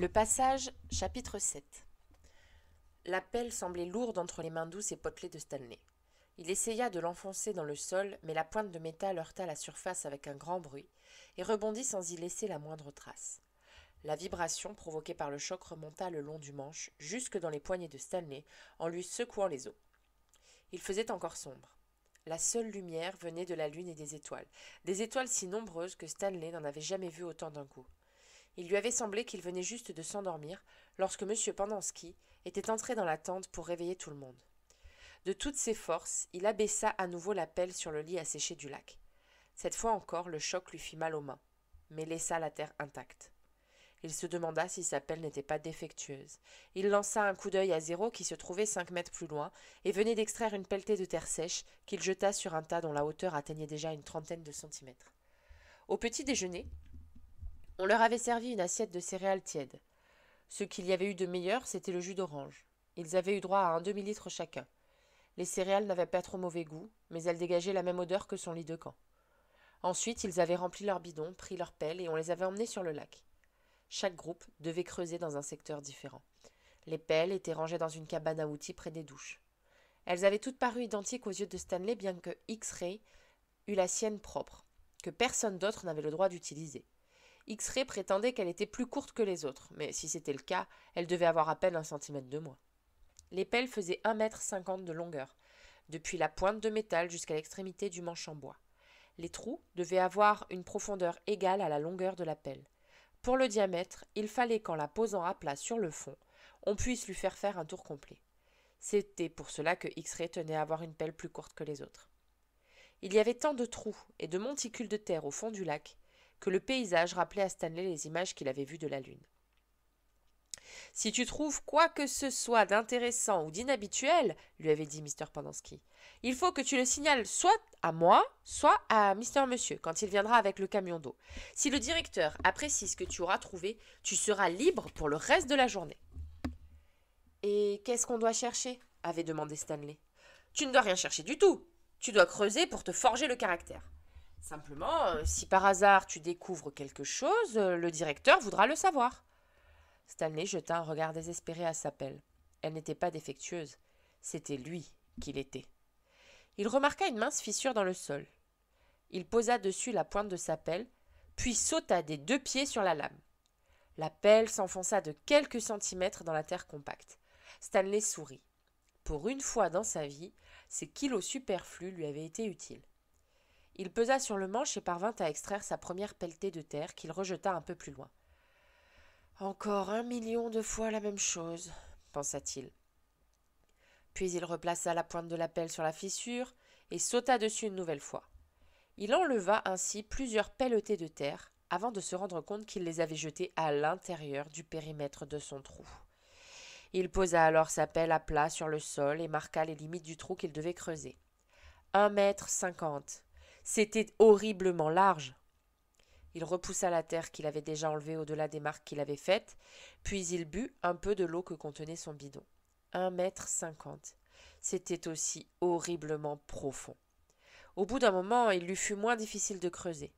Le passage, chapitre 7. La pelle semblait lourde entre les mains douces et potelées de Stanley. Il essaya de l'enfoncer dans le sol, mais la pointe de métal heurta la surface avec un grand bruit et rebondit sans y laisser la moindre trace. La vibration provoquée par le choc remonta le long du manche, jusque dans les poignets de Stanley, en lui secouant les os. Il faisait encore sombre. La seule lumière venait de la lune et des étoiles si nombreuses que Stanley n'en avait jamais vu autant d'un coup. Il lui avait semblé qu'il venait juste de s'endormir lorsque M. Pendanski était entré dans la tente pour réveiller tout le monde. De toutes ses forces, il abaissa à nouveau la pelle sur le lit asséché du lac. Cette fois encore, le choc lui fit mal aux mains, mais laissa la terre intacte. Il se demanda si sa pelle n'était pas défectueuse. Il lança un coup d'œil à Zéro qui se trouvait 5 mètres plus loin et venait d'extraire une pelletée de terre sèche qu'il jeta sur un tas dont la hauteur atteignait déjà une trentaine de centimètres. Au petit déjeuner, on leur avait servi une assiette de céréales tièdes. Ce qu'il y avait eu de meilleur, c'était le jus d'orange. Ils avaient eu droit à un demi-litre chacun. Les céréales n'avaient pas trop mauvais goût, mais elles dégageaient la même odeur que son lit de camp. Ensuite, ils avaient rempli leurs bidons, pris leurs pelles et on les avait emmenés sur le lac. Chaque groupe devait creuser dans un secteur différent. Les pelles étaient rangées dans une cabane à outils près des douches. Elles avaient toutes paru identiques aux yeux de Stanley, bien que X-Ray eût la sienne propre, que personne d'autre n'avait le droit d'utiliser. X-Ray prétendait qu'elle était plus courte que les autres, mais si c'était le cas, elle devait avoir à peine 1 centimètre de moins. Les pelles faisaient 1,50 m de longueur, depuis la pointe de métal jusqu'à l'extrémité du manche en bois. Les trous devaient avoir une profondeur égale à la longueur de la pelle. Pour le diamètre, il fallait qu'en la posant à plat sur le fond, on puisse lui faire un tour complet. C'était pour cela que X-Ray tenait à avoir une pelle plus courte que les autres. Il y avait tant de trous et de monticules de terre au fond du lac que le paysage rappelait à Stanley les images qu'il avait vues de la Lune. « Si tu trouves quoi que ce soit d'intéressant ou d'inhabituel, lui avait dit Mr. Pendanski, il faut que tu le signales soit à moi, soit à Mr. Monsieur, quand il viendra avec le camion d'eau. Si le directeur apprécie ce que tu auras trouvé, tu seras libre pour le reste de la journée. »« Et qu'est-ce qu'on doit chercher ?» avait demandé Stanley. « Tu ne dois rien chercher du tout. Tu dois creuser pour te forger le caractère. Simplement, si par hasard tu découvres quelque chose, le directeur voudra le savoir. » Stanley jeta un regard désespéré à sa pelle. Elle n'était pas défectueuse. C'était lui qui l'était. Il remarqua une mince fissure dans le sol. Il posa dessus la pointe de sa pelle, puis sauta des 2 pieds sur la lame. La pelle s'enfonça de quelques centimètres dans la terre compacte. Stanley sourit. Pour une fois dans sa vie, ces kilos superflus lui avaient été utiles. Il pesa sur le manche et parvint à extraire sa première pelletée de terre qu'il rejeta un peu plus loin. « Encore 1 million de fois la même chose, » pensa-t-il. Puis il replaça la pointe de la pelle sur la fissure et sauta dessus une nouvelle fois. Il enleva ainsi plusieurs pelletées de terre avant de se rendre compte qu'il les avait jetées à l'intérieur du périmètre de son trou. Il posa alors sa pelle à plat sur le sol et marqua les limites du trou qu'il devait creuser. 1,50 m. C'était horriblement large. Il repoussa la terre qu'il avait déjà enlevée au-delà des marques qu'il avait faites, puis il but un peu de l'eau que contenait son bidon. 1,50 m. C'était aussi horriblement profond. Au bout d'un moment, il lui fut moins difficile de creuser.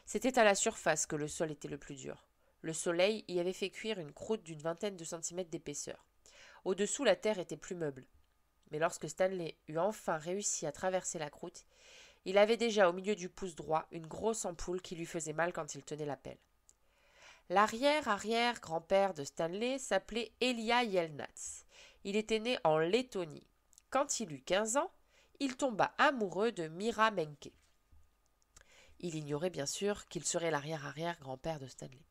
C'était à la surface que le sol était le plus dur. Le soleil y avait fait cuire une croûte d'une vingtaine de centimètres d'épaisseur. Au-dessous, la terre était plus meuble. Mais lorsque Stanley eut enfin réussi à traverser la croûte, il avait déjà au milieu du pouce droit une grosse ampoule qui lui faisait mal quand il tenait la pelle. L'arrière-arrière-grand-père de Stanley s'appelait Elia Yelnats. Il était né en Lettonie. Quand il eut 15 ans, il tomba amoureux de Mira Menke. Il ignorait bien sûr qu'il serait l'arrière-arrière-grand-père de Stanley.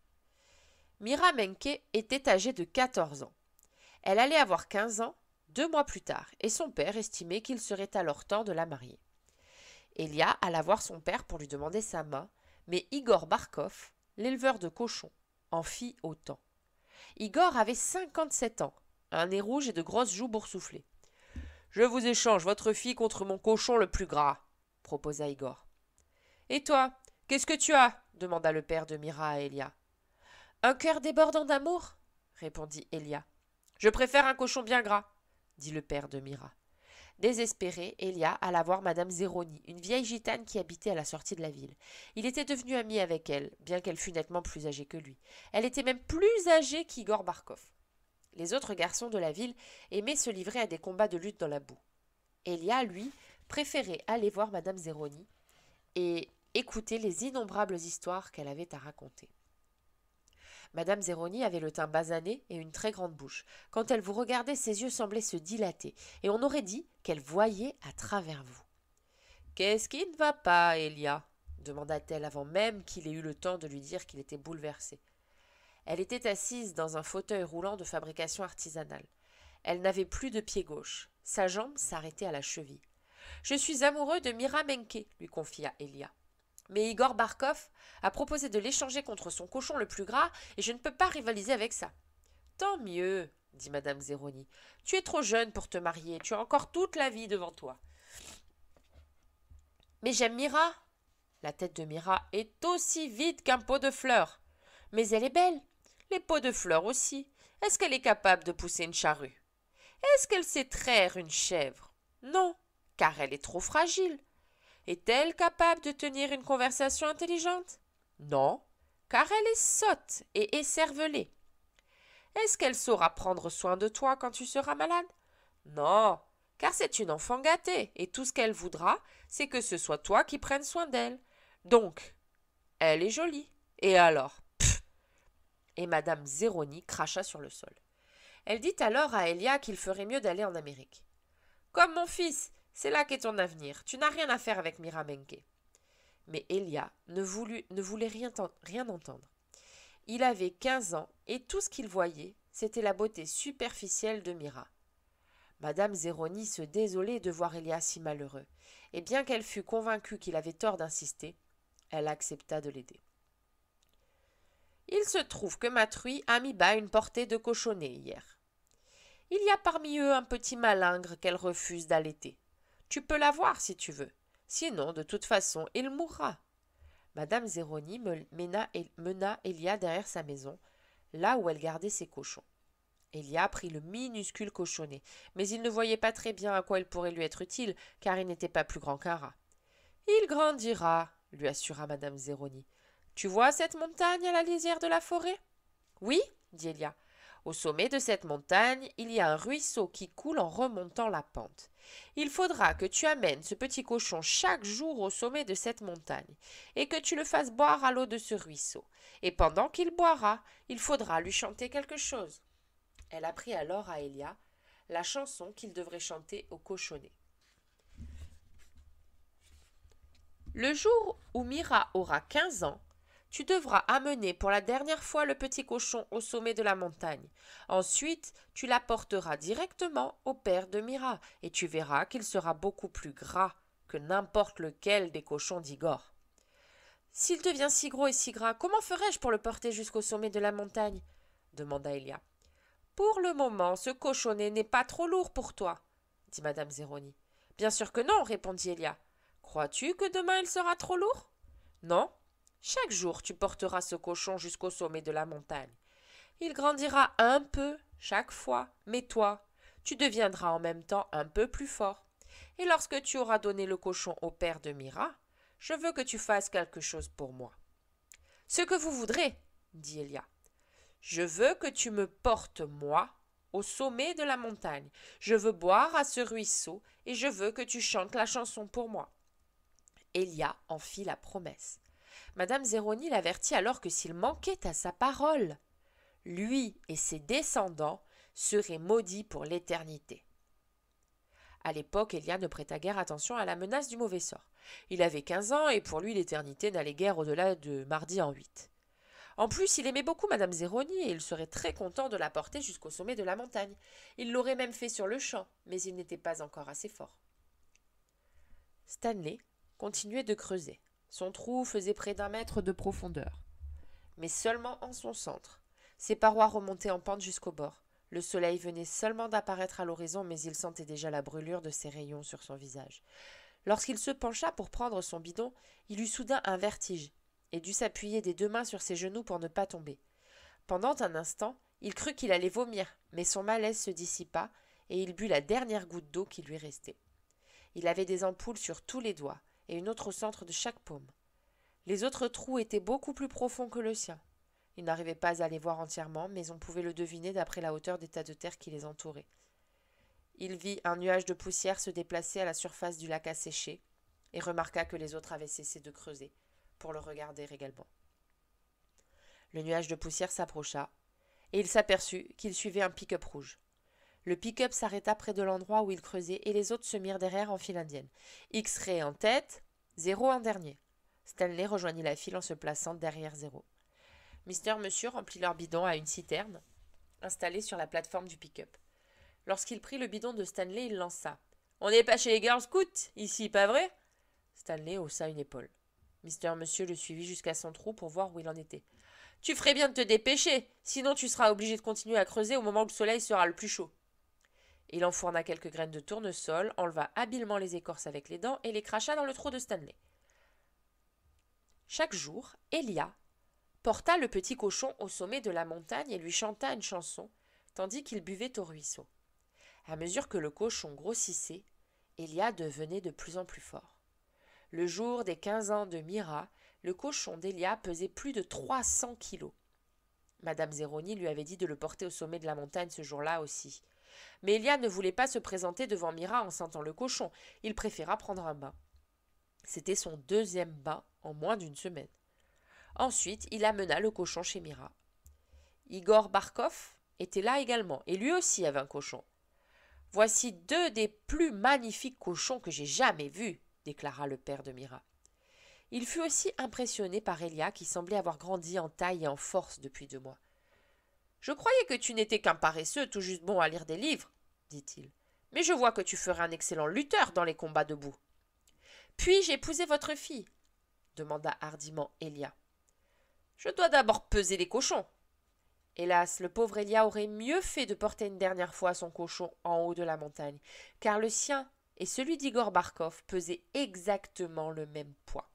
Mira Menke était âgée de 14 ans. Elle allait avoir 15 ans 2 mois plus tard, et son père estimait qu'il serait alors temps de la marier. Elia alla voir son père pour lui demander sa main, mais Igor Barkov, l'éleveur de cochons, en fit autant. Igor avait 57 ans, un nez rouge et de grosses joues boursouflées. « Je vous échange votre fille contre mon cochon le plus gras, » proposa Igor. « Et toi, qu'est-ce que tu as » demanda le père de Mira à Elia. « Un cœur débordant d'amour » répondit Elia. « Je préfère un cochon bien gras » dit le père de Mira. Désespéré, Elia alla voir Madame Zeroni, une vieille gitane qui habitait à la sortie de la ville. Il était devenu ami avec elle, bien qu'elle fût nettement plus âgée que lui. Elle était même plus âgée qu'Igor Barkov. Les autres garçons de la ville aimaient se livrer à des combats de lutte dans la boue. Elia, lui, préférait aller voir Madame Zeroni et écouter les innombrables histoires qu'elle avait à raconter. Madame Zeroni avait le teint basané et une très grande bouche. Quand elle vous regardait, ses yeux semblaient se dilater, et on aurait dit qu'elle voyait à travers vous. « Qu'est-ce qui ne va pas, Elia ?» demanda-t-elle avant même qu'il ait eu le temps de lui dire qu'il était bouleversé. Elle était assise dans un fauteuil roulant de fabrication artisanale. Elle n'avait plus de pied gauche. Sa jambe s'arrêtait à la cheville. « Je suis amoureux de Mira Menke, lui confia Elia. Mais Igor Barkov a proposé de l'échanger contre son cochon le plus gras et je ne peux pas rivaliser avec ça. Tant mieux, dit Madame Zeroni. Tu es trop jeune pour te marier, tu as encore toute la vie devant toi. Mais j'aime Mira. La tête de Mira est aussi vide qu'un pot de fleurs. Mais elle est belle. Les pots de fleurs aussi. Est-ce qu'elle est capable de pousser une charrue? Est-ce qu'elle sait traire une chèvre? Non, car elle est trop fragile. Est-elle capable de tenir une conversation intelligente? Non, car elle est sotte et écervelée. Est-ce qu'elle saura prendre soin de toi quand tu seras malade? Non, car c'est une enfant gâtée, et tout ce qu'elle voudra, c'est que ce soit toi qui prennes soin d'elle. Donc, elle est jolie. Et alors? Pff. Et Madame Zeroni cracha sur le sol. Elle dit alors à Elia qu'il ferait mieux d'aller en Amérique. Comme mon fils, c'est là qu'est ton avenir. Tu n'as rien à faire avec Mira Menke. Mais Elia ne voulait rien entendre. Il avait 15 ans et tout ce qu'il voyait, c'était la beauté superficielle de Mira. Madame Zeroni se désolait de voir Elia si malheureux, et bien qu'elle fût convaincue qu'il avait tort d'insister, elle accepta de l'aider. Il se trouve que Matruy a mis bas une portée de cochonnets hier. Il y a parmi eux un petit malingre qu'elle refuse d'allaiter. Tu peux la voir si tu veux. Sinon, de toute façon, il mourra. Madame Zeroni mena Elia derrière sa maison, là où elle gardait ses cochons. Elia prit le minuscule cochonnet, mais il ne voyait pas très bien à quoi il pourrait lui être utile, car il n'était pas plus grand qu'un rat. « Il grandira, » lui assura Madame Zeroni. « Tu vois cette montagne à la lisière de la forêt ?»« Oui, » dit Elia. Au sommet de cette montagne, il y a un ruisseau qui coule en remontant la pente. Il faudra que tu amènes ce petit cochon chaque jour au sommet de cette montagne, et que tu le fasses boire à l'eau de ce ruisseau. Et pendant qu'il boira, il faudra lui chanter quelque chose. Elle apprit alors à Elia la chanson qu'il devrait chanter au cochonnet. Le jour où Mira aura 15 ans, tu devras amener pour la dernière fois le petit cochon au sommet de la montagne. Ensuite, tu l'apporteras directement au père de Mira, et tu verras qu'il sera beaucoup plus gras que n'importe lequel des cochons d'Igor. S'il devient si gros et si gras, comment ferai-je pour le porter jusqu'au sommet de la montagne? Demanda Elia. Pour le moment, ce cochonnet n'est pas trop lourd pour toi, dit Madame Zeroni. Bien sûr que non, répondit Elia. Crois-tu que demain il sera trop lourd? Non. Chaque jour, tu porteras ce cochon jusqu'au sommet de la montagne. Il grandira un peu chaque fois, mais toi, tu deviendras en même temps un peu plus fort. Et lorsque tu auras donné le cochon au père de Mira, je veux que tu fasses quelque chose pour moi. Ce que vous voudrez, dit Elia. Je veux que tu me portes, moi, au sommet de la montagne. Je veux boire à ce ruisseau et je veux que tu chantes la chanson pour moi. Elia en fit la promesse. Madame Zeroni l'avertit alors que s'il manquait à sa parole, lui et ses descendants seraient maudits pour l'éternité. À l'époque, Elia ne prêta guère attention à la menace du mauvais sort. Il avait 15 ans et pour lui l'éternité n'allait guère au-delà de mardi en 8. En plus, il aimait beaucoup Madame Zeroni et il serait très content de la porter jusqu'au sommet de la montagne. Il l'aurait même fait sur le champ, mais il n'était pas encore assez fort. Stanley continuait de creuser. Son trou faisait près d'1 mètre de profondeur, mais seulement en son centre. Ses parois remontaient en pente jusqu'au bord. Le soleil venait seulement d'apparaître à l'horizon, mais il sentait déjà la brûlure de ses rayons sur son visage. Lorsqu'il se pencha pour prendre son bidon, il eut soudain un vertige et dut s'appuyer des 2 mains sur ses genoux pour ne pas tomber. Pendant un instant, il crut qu'il allait vomir, mais son malaise se dissipa et il but la dernière goutte d'eau qui lui restait. Il avait des ampoules sur tous les doigts et une autre au centre de chaque paume. Les autres trous étaient beaucoup plus profonds que le sien. Il n'arrivait pas à les voir entièrement, mais on pouvait le deviner d'après la hauteur des tas de terre qui les entouraient. Il vit un nuage de poussière se déplacer à la surface du lac asséché et remarqua que les autres avaient cessé de creuser pour le regarder également. Le nuage de poussière s'approcha et il s'aperçut qu'il suivait un pick-up rouge. Le pick-up s'arrêta près de l'endroit où il creusait et les autres se mirent derrière en file indienne. X-Ray en tête, Zéro en dernier. Stanley rejoignit la file en se plaçant derrière Zéro. Monsieur remplit leur bidon à une citerne installée sur la plateforme du pick-up. Lorsqu'il prit le bidon de Stanley, il lança. « On n'est pas chez les Girl Scouts, ici, pas vrai ?» Stanley haussa une épaule. Monsieur le suivit jusqu'à son trou pour voir où il en était. « Tu ferais bien de te dépêcher, sinon tu seras obligé de continuer à creuser au moment où le soleil sera le plus chaud. » Il enfourna quelques graines de tournesol, enleva habilement les écorces avec les dents et les cracha dans le trou de Stanley. Chaque jour, Elia porta le petit cochon au sommet de la montagne et lui chanta une chanson, tandis qu'il buvait au ruisseau. À mesure que le cochon grossissait, Elia devenait de plus en plus fort. Le jour des 15 ans de Mira, le cochon d'Elia pesait plus de 300 kilos. Madame Zeroni lui avait dit de le porter au sommet de la montagne ce jour-là aussi. Mais Elia ne voulait pas se présenter devant Mira en sentant le cochon. Il préféra prendre un bain. C'était son 2e bain en moins d'une semaine. Ensuite, il amena le cochon chez Mira. Igor Barkov était là également, et lui aussi avait un cochon. « Voici 2 des plus magnifiques cochons que j'ai jamais vus, » déclara le père de Mira. Il fut aussi impressionné par Elia qui semblait avoir grandi en taille et en force depuis 2 mois. « Je croyais que tu n'étais qu'un paresseux tout juste bon à lire des livres, » dit-il. « Mais je vois que tu ferais un excellent lutteur dans les combats debout. »« Puis-je épouser votre fille ?» demanda hardiment Elia. « Je dois d'abord peser les cochons. » Hélas, le pauvre Elia aurait mieux fait de porter une dernière fois son cochon en haut de la montagne, car le sien et celui d'Igor Barkov pesaient exactement le même poids.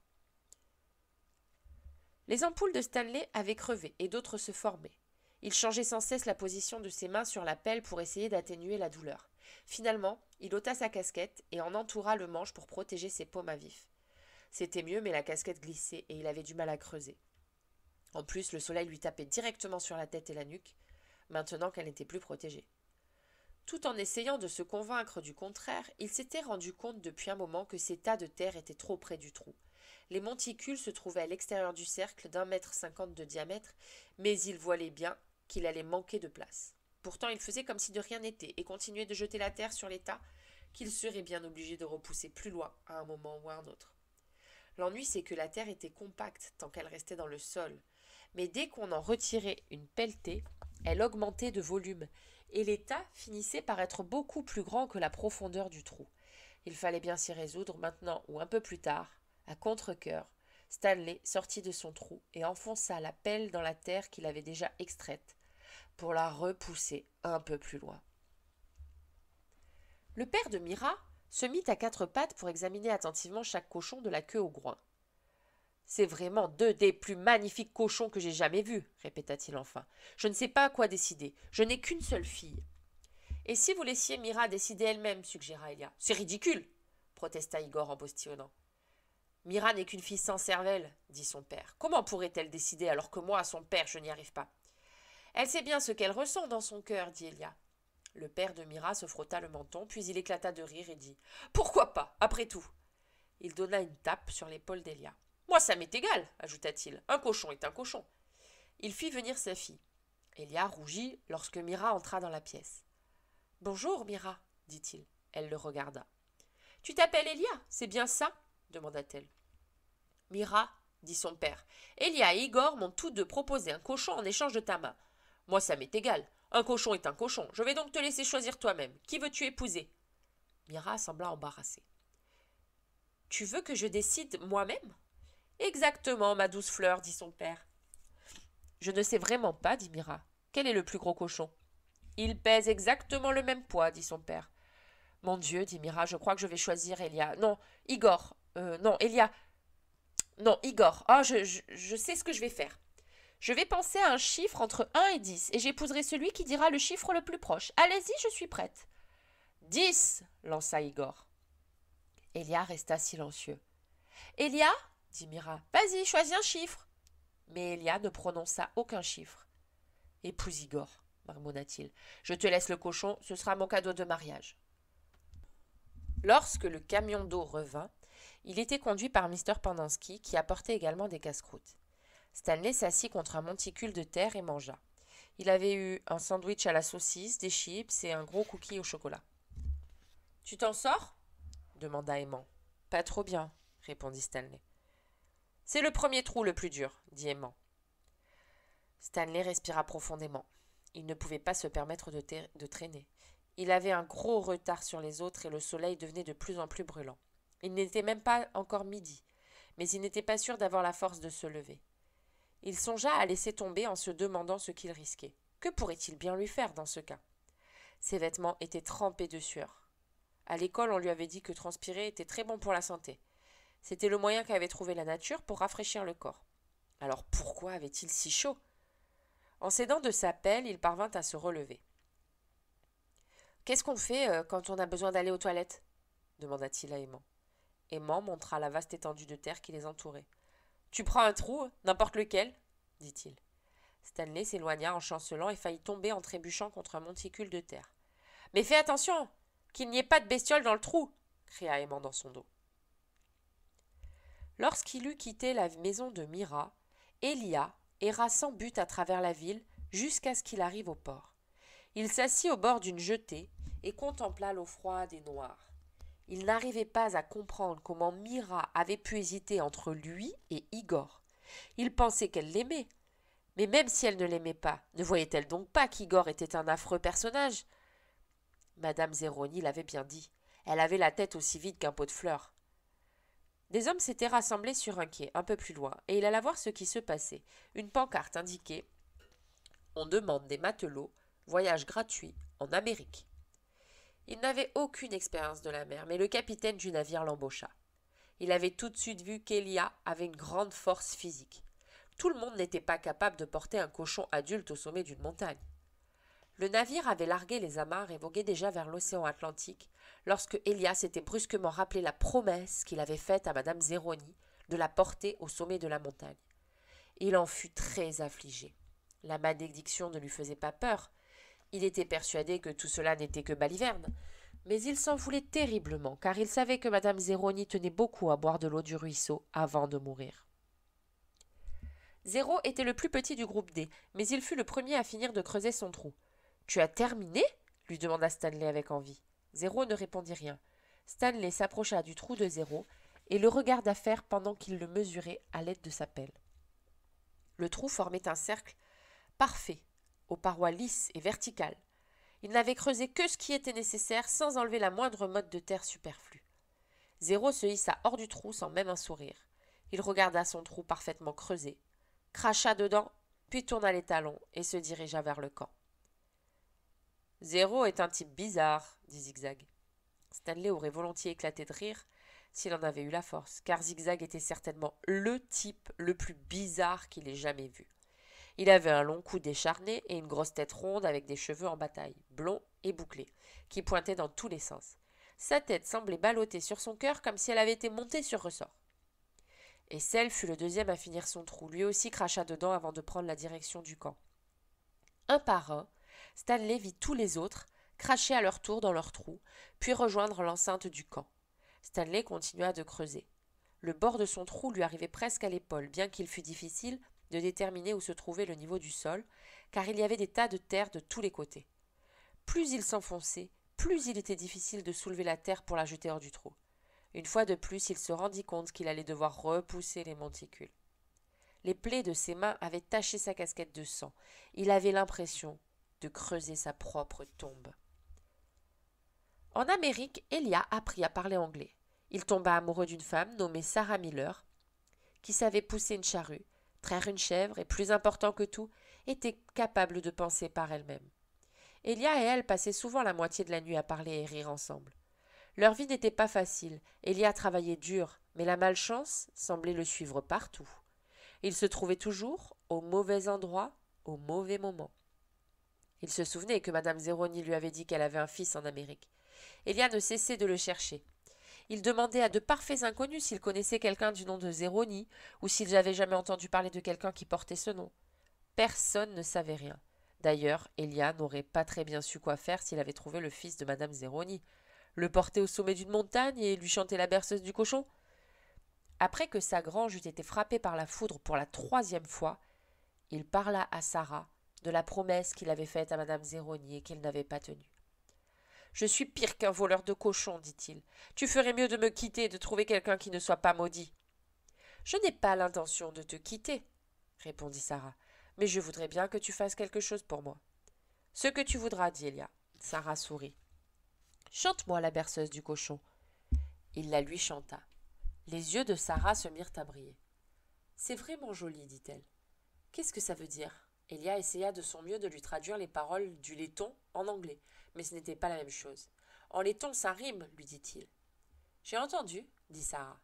Les ampoules de Stanley avaient crevé et d'autres se formaient. Il changeait sans cesse la position de ses mains sur la pelle pour essayer d'atténuer la douleur. Finalement, il ôta sa casquette et en entoura le manche pour protéger ses paumes à vif. C'était mieux, mais la casquette glissait et il avait du mal à creuser. En plus, le soleil lui tapait directement sur la tête et la nuque, maintenant qu'elle n'était plus protégée. Tout en essayant de se convaincre du contraire, il s'était rendu compte depuis un moment que ces tas de terre étaient trop près du trou. Les monticules se trouvaient à l'extérieur du cercle d'1,50 m de diamètre, mais il voyait bien qu'il allait manquer de place. Pourtant, il faisait comme si de rien n'était et continuait de jeter la terre sur les tas qu'il serait bien obligé de repousser plus loin à un moment ou à un autre. L'ennui, c'est que la terre était compacte tant qu'elle restait dans le sol, mais dès qu'on en retirait une pelletée, elle augmentait de volume, et les tas finissaient par être beaucoup plus grands que la profondeur du trou. Il fallait bien s'y résoudre maintenant ou un peu plus tard. À contre-cœur, Stanley sortit de son trou et enfonça la pelle dans la terre qu'il avait déjà extraite, pour la repousser un peu plus loin. Le père de Mira se mit à 4 pattes pour examiner attentivement chaque cochon de la queue au groin. « C'est vraiment 2 des plus magnifiques cochons que j'ai jamais vus, » répéta-t-il enfin. « Je ne sais pas à quoi décider. Je n'ai qu'une seule fille. »« Et si vous laissiez Mira décider elle-même, suggéra Elia. »« C'est ridicule, » protesta Igor en postillonnant. « Mira n'est qu'une fille sans cervelle, » dit son père. « Comment pourrait-elle décider alors que moi, son père, je n'y arrive pas ?»« Elle sait bien ce qu'elle ressent dans son cœur, » dit Elia. Le père de Mira se frotta le menton, puis il éclata de rire et dit « Pourquoi pas, après tout ?» Il donna une tape sur l'épaule d'Elia. « Moi, ça m'est égal, ajouta-t-il. Un cochon est un cochon. » Il fit venir sa fille. Elia rougit lorsque Mira entra dans la pièce. « Bonjour, Mira, dit-il. Elle le regarda. « Tu t'appelles Elia, c'est bien ça ?» demanda-t-elle. « Mira, dit son père, Elia et Igor m'ont tous 2 proposé un cochon en échange de ta main. Moi, ça m'est égal. Un cochon est un cochon. Je vais donc te laisser choisir toi-même. Qui veux-tu épouser ?» Mira sembla embarrassée. « Tu veux que je décide moi-même ?»« Exactement, ma douce fleur, dit son père. « Je ne sais vraiment pas, dit Mira. Quel est le plus gros cochon ?»« Il pèse exactement le même poids, dit son père. « Mon Dieu, dit Mira, je crois que je vais choisir Elia. Non, Igor. Non, Elia. Non, Igor. Ah, je sais ce que je vais faire. Je vais penser à un chiffre entre 1 et 10, et j'épouserai celui qui dira le chiffre le plus proche. Allez-y, je suis prête. 10, lança Igor. Elia resta silencieux. « Elia » dit Mira, « vas-y, choisis un chiffre. » Mais Elia ne prononça aucun chiffre. « Épouse Igor, » marmonna-t-il, « je te laisse le cochon, ce sera mon cadeau de mariage. » Lorsque le camion d'eau revint, il était conduit par Mr. Pendanski, qui apportait également des casse-croûtes. Stanley s'assit contre un monticule de terre et mangea. Il avait eu un sandwich à la saucisse, des chips et un gros cookie au chocolat. « Tu t'en sors » demanda Aimant. « Pas trop bien, » répondit Stanley. « C'est le premier trou le plus dur, » dit Aimant. Stanley respira profondément. Il ne pouvait pas se permettre de traîner. Il avait un gros retard sur les autres et le soleil devenait de plus en plus brûlant. Il n'était même pas encore midi, mais il n'était pas sûr d'avoir la force de se lever. Il songea à laisser tomber en se demandant ce qu'il risquait. Que pourrait-il bien lui faire dans ce cas? Ses vêtements étaient trempés de sueur. À l'école, on lui avait dit que transpirer était très bon pour la santé. C'était le moyen qu'avait trouvé la nature pour rafraîchir le corps. Alors pourquoi avait-il si chaud? En s'aidant de sa pelle, il parvint à se relever. « Qu'est-ce qu'on fait quand on a besoin d'aller aux toilettes ?» demanda-t-il à Aimant. Aimant montra la vaste étendue de terre qui les entourait. « Tu prends un trou, n'importe lequel ?» dit-il. Stanley s'éloigna en chancelant et faillit tomber en trébuchant contre un monticule de terre. « Mais fais attention, qu'il n'y ait pas de bestiole dans le trou !» cria Aimant dans son dos. Lorsqu'il eut quitté la maison de Mira, Elia erra sans but à travers la ville jusqu'à ce qu'il arrive au port. Il s'assit au bord d'une jetée et contempla l'eau froide et noire. Il n'arrivait pas à comprendre comment Mira avait pu hésiter entre lui et Igor. Il pensait qu'elle l'aimait. Mais même si elle ne l'aimait pas, ne voyait-elle donc pas qu'Igor était un affreux personnage? Madame Zeroni l'avait bien dit. Elle avait la tête aussi vide qu'un pot de fleurs. Des hommes s'étaient rassemblés sur un quai, un peu plus loin, et il alla voir ce qui se passait. Une pancarte indiquait « On demande des matelots, voyage gratuit en Amérique ». Il n'avait aucune expérience de la mer, mais le capitaine du navire l'embaucha. Il avait tout de suite vu qu'Elia avait une grande force physique. Tout le monde n'était pas capable de porter un cochon adulte au sommet d'une montagne. Le navire avait largué les amarres et voguait déjà vers l'océan Atlantique lorsque Elia s'était brusquement rappelé la promesse qu'il avait faite à Madame Zeroni de la porter au sommet de la montagne. Il en fut très affligé. La malédiction ne lui faisait pas peur. Il était persuadé que tout cela n'était que baliverne. Mais il s'en voulait terriblement, car il savait que Madame Zeroni tenait beaucoup à boire de l'eau du ruisseau avant de mourir. Zéro était le plus petit du groupe D, mais il fut le premier à finir de creuser son trou. « Tu as terminé ?» lui demanda Stanley avec envie. Zéro ne répondit rien. Stanley s'approcha du trou de Zéro et le regarda faire pendant qu'il le mesurait à l'aide de sa pelle. Le trou formait un cercle parfait, aux parois lisses et verticales. Il n'avait creusé que ce qui était nécessaire sans enlever la moindre motte de terre superflue. Zéro se hissa hors du trou sans même un sourire. Il regarda son trou parfaitement creusé, cracha dedans, puis tourna les talons et se dirigea vers le camp. « Zéro est un type bizarre, » dit Zigzag. Stanley aurait volontiers éclaté de rire s'il en avait eu la force, car Zigzag était certainement le type le plus bizarre qu'il ait jamais vu. Il avait un long cou décharné et une grosse tête ronde avec des cheveux en bataille, blonds et bouclés, qui pointaient dans tous les sens. Sa tête semblait ballotter sur son cœur comme si elle avait été montée sur ressort. Et Sel fut le deuxième à finir son trou, lui aussi cracha dedans avant de prendre la direction du camp. Un par un, Stanley vit tous les autres cracher à leur tour dans leur trou, puis rejoindre l'enceinte du camp. Stanley continua de creuser. Le bord de son trou lui arrivait presque à l'épaule, bien qu'il fût difficile de déterminer où se trouvait le niveau du sol, car il y avait des tas de terre de tous les côtés. Plus il s'enfonçait, plus il était difficile de soulever la terre pour la jeter hors du trou. Une fois de plus, il se rendit compte qu'il allait devoir repousser les monticules. Les plaies de ses mains avaient taché sa casquette de sang. Il avait l'impression de creuser sa propre tombe. En Amérique, Elia apprit à parler anglais. Il tomba amoureux d'une femme nommée Sarah Miller, qui savait pousser une charrue, traire une chèvre et, plus important que tout, était capable de penser par elle-même. Elia et elle passaient souvent la moitié de la nuit à parler et rire ensemble. Leur vie n'était pas facile. Elia travaillait dur, mais la malchance semblait le suivre partout. Il se trouvait toujours au mauvais endroit, au mauvais moment. Il se souvenait que Madame Zeroni lui avait dit qu'elle avait un fils en Amérique. Elia ne cessait de le chercher. Il demandait à de parfaits inconnus s'ils connaissaient quelqu'un du nom de Zéroni, ou s'ils avaient jamais entendu parler de quelqu'un qui portait ce nom. Personne ne savait rien. D'ailleurs, Elia n'aurait pas très bien su quoi faire s'il avait trouvé le fils de madame Zéroni. Le porter au sommet d'une montagne et lui chanter la berceuse du cochon? Après que sa grange eut été frappée par la foudre pour la 3e fois, il parla à Sarah de la promesse qu'il avait faite à madame Zéroni et qu'il n'avait pas tenue. « Je suis pire qu'un voleur de cochons, dit-il. Tu ferais mieux de me quitter et de trouver quelqu'un qui ne soit pas maudit. »« Je n'ai pas l'intention de te quitter, répondit Sarah, mais je voudrais bien que tu fasses quelque chose pour moi. Ce que tu voudras, dit Elia. Sarah sourit. Chante-moi la berceuse du cochon. Il la lui chanta. Les yeux de Sarah se mirent à briller. C'est vraiment joli, dit-elle. Qu'est-ce que ça veut dire? Elia essaya de son mieux de lui traduire les paroles du laiton en anglais, mais ce n'était pas la même chose. En laiton, ça rime, lui dit-il. J'ai entendu, dit Sarah.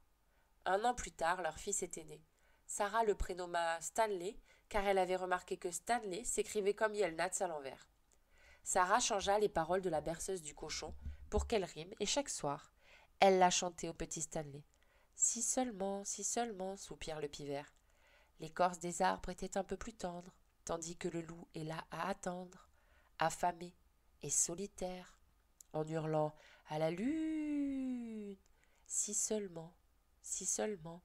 1 an plus tard, leur fils était né. Sarah le prénomma Stanley, car elle avait remarqué que Stanley s'écrivait comme Yelnats à l'envers. Sarah changea les paroles de la berceuse du cochon pour qu'elles riment, et chaque soir, elle la chantait au petit Stanley. Si seulement, soupire le pivert. L'écorce des arbres était un peu plus tendre, tandis que le loup est là à attendre, affamé et solitaire, en hurlant à la lune. Si seulement, si seulement.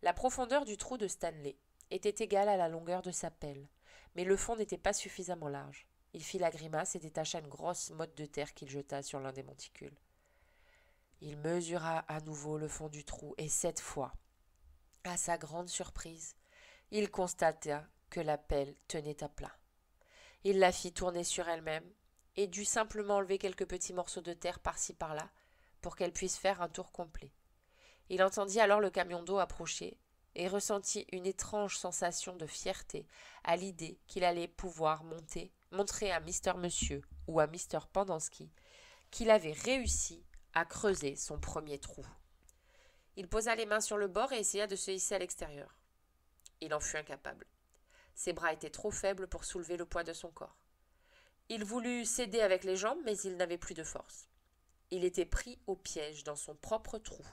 La profondeur du trou de Stanley était égale à la longueur de sa pelle, mais le fond n'était pas suffisamment large. Il fit la grimace et détacha une grosse motte de terre qu'il jeta sur l'un des monticules. Il mesura à nouveau le fond du trou, et cette fois, à sa grande surprise, il constata que la pelle tenait à plat. Il la fit tourner sur elle-même, et dut simplement enlever quelques petits morceaux de terre par-ci par-là, pour qu'elle puisse faire un tour complet. Il entendit alors le camion d'eau approcher, et ressentit une étrange sensation de fierté à l'idée qu'il allait pouvoir montrer à Mister Monsieur ou à Mister Pendanski qu'il avait réussi à creuser son premier trou. Il posa les mains sur le bord et essaya de se hisser à l'extérieur. Il en fut incapable. Ses bras étaient trop faibles pour soulever le poids de son corps. Il voulut s'aider avec les jambes, mais il n'avait plus de force. Il était pris au piège dans son propre trou.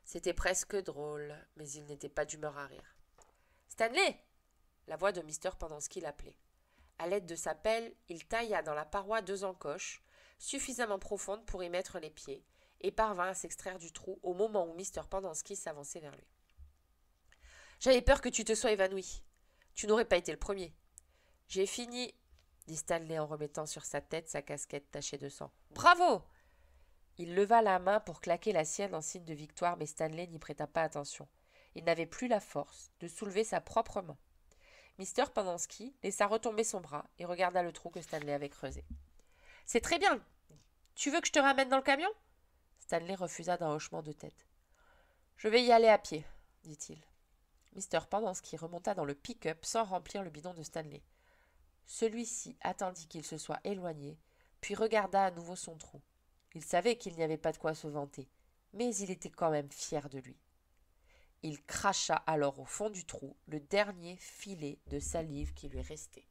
C'était presque drôle, mais il n'était pas d'humeur à rire. « Stanley !» La voix de Mister Pendanski l'appelait. À l'aide de sa pelle, il tailla dans la paroi 2 encoches, suffisamment profondes pour y mettre les pieds, et parvint à s'extraire du trou au moment où Mister Pendanski s'avançait vers lui. « J'avais peur que tu te sois évanoui. Tu n'aurais pas été le premier. »« J'ai fini, » dit Stanley en remettant sur sa tête sa casquette tachée de sang. « Bravo !» Il leva la main pour claquer la sienne en signe de victoire, mais Stanley n'y prêta pas attention. Il n'avait plus la force de soulever sa propre main. Mister Pendanski laissa retomber son bras et regarda le trou que Stanley avait creusé. « C'est très bien. Tu veux que je te ramène dans le camion ?» Stanley refusa d'un hochement de tête. « Je vais y aller à pied, » dit-il. Mister Pendanski remonta dans le pick-up sans remplir le bidon de Stanley. Celui-ci attendit qu'il se soit éloigné, puis regarda à nouveau son trou. Il savait qu'il n'y avait pas de quoi se vanter, mais il était quand même fier de lui. Il cracha alors au fond du trou le dernier filet de salive qui lui restait.